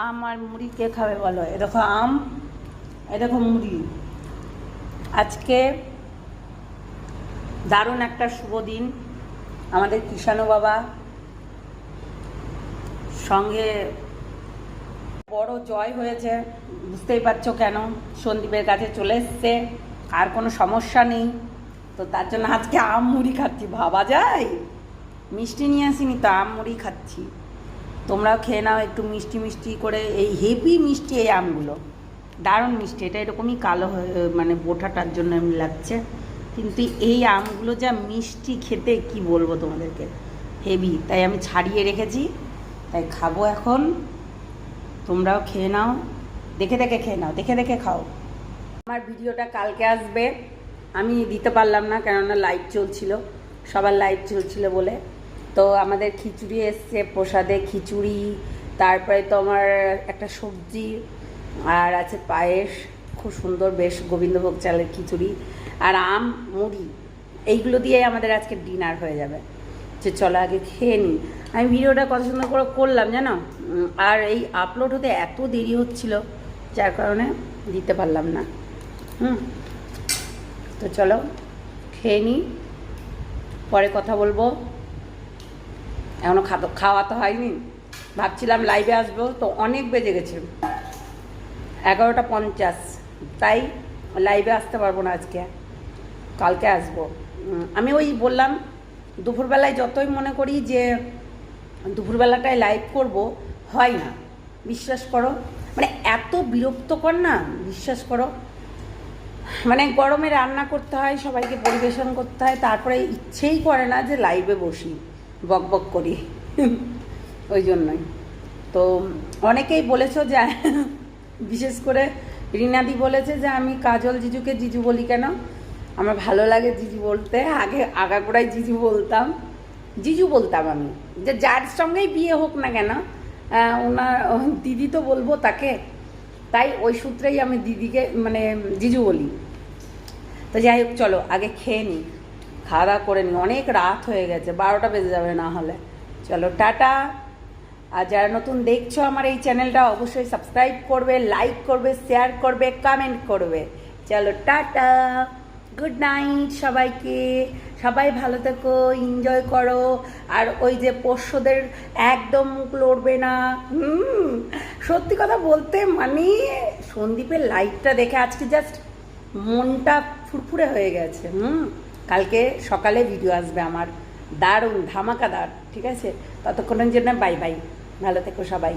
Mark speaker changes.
Speaker 1: আম আর মুড়ি কে খাবে বলো? এ দেখো আম, এ দেখো মুড়ি। আজকে দারুণ একটা শুভ দিন। আমাদের কৃষাণু বাবা সঙ্গে বড় জয় হয়েছে, বুঝতেই পারছো কেন। সন্দীপের কাছে চলে এসছে, আর কোনো সমস্যা নেই। তো তার জন্য আজকে আম মুড়ি খাচ্ছি। ভাবা যায়, মিষ্টি নিয়ে আসিনি তো, আম মুড়ি খাচ্ছি। তোমরাও খেয়ে নাও একটু মিষ্টি মিষ্টি করে। এই হেভি মিষ্টি এই আমগুলো, দারুণ মিষ্টি। এটা এরকমই কালো হয়ে মানে বোঠাটার জন্য এমনি লাগছে, কিন্তু এই আমগুলো যা মিষ্টি খেতে কি বলবো তোমাদেরকে, হেভি। তাই আমি ছাড়িয়ে রেখেছি, তাই খাবো এখন। তোমরাও খেয়ে নাও, দেখে দেখে খেয়ে নাও, দেখে দেখে খাও। আমার ভিডিওটা কালকে আসবে, আমি দিতে পারলাম না কেননা লাইভ চলছিল, সবার লাইভ চলছিল বলে। তো আমাদের খিচুড়ি এসছে, প্রসাদে খিচুড়ি, তারপরে তো আমার একটা সবজি, আর আছে পায়েস, খুব সুন্দর বেশ গোবিন্দভোগ চালের খিচুড়ি, আর আম মুড়ি। এইগুলো দিয়ে আমাদের আজকে ডিনার হয়ে যাবে। যে চলো আগে খেয়ে নিই। আমি ভিডিওটা কত সুন্দর করে করলাম জানো, আর এই আপলোড হতে এত দেরি হচ্ছিল, যার কারণে দিতে পারলাম না। তো চলো খেয়ে নিই, পরে কথা বলবো। এখনও খাওয়া তো হয়নি। ভাবছিলাম লাইভে আসবো, তো অনেক বেজে গেছে, 11:50, তাই লাইভে আসতে পারবো না আজকে, কালকে আসবো। আমি ওই বললাম দুপুরবেলায় যতই মনে করি যে দুপুরবেলাটায় লাইভ করব, হয় না, বিশ্বাস করো। মানে এত বিরক্তকর না, বিশ্বাস করো। মানে গরমে রান্না করতে হয়, সবাইকে পরিবেশন করতে হয়, তারপরে ইচ্ছেই করে না যে লাইভে বসি, বক বক করি। ওই জন্যই তো অনেকেই বলেছো যে বিশেষ করে রিনাদি বলেছে যে আমি কাজল জিজুকে জিজু বলি কেন। আমার ভালো লাগে জিজু বলতে, আগে আগাগোড়ায় জিজু বলতাম, জিজু বলতাম আমি, যে যার সঙ্গেই বিয়ে হোক না কেন ওনার দিদি তো বলবো তাকে, তাই ওই সূত্রেই আমি দিদিকে মানে জিজু বলি। তো যাই হোক, চলো আগে খেয়ে নিই, খাওয়া দাওয়া করে নিই, অনেক রাত হয়ে গেছে, 12টা বেজে যাবে না হলে। চলো টাটা। আর যারা নতুন দেখছো আমার এই চ্যানেলটা, অবশ্যই সাবস্ক্রাইব করবে, লাইক করবে, শেয়ার করবে, কমেন্ট করবে। চলো টাটা, গুড নাইট সবাইকে। সবাই ভালো থেকো, এনজয় করো। আর ওই যে পোষ্যদের একদম মুখ লড়বে না। সত্যি কথা বলতে মানে সন্দীপের লাইভটা দেখে আজকে জাস্ট মনটা ফুরফুরে হয়ে গেছে। কালকে সকালে ভিডিও আসবে আমার, দারুণ ধামাকাদার, ঠিক আছে? ততক্ষণের জন্য বাই বাই, ভালো থেকো সবাই।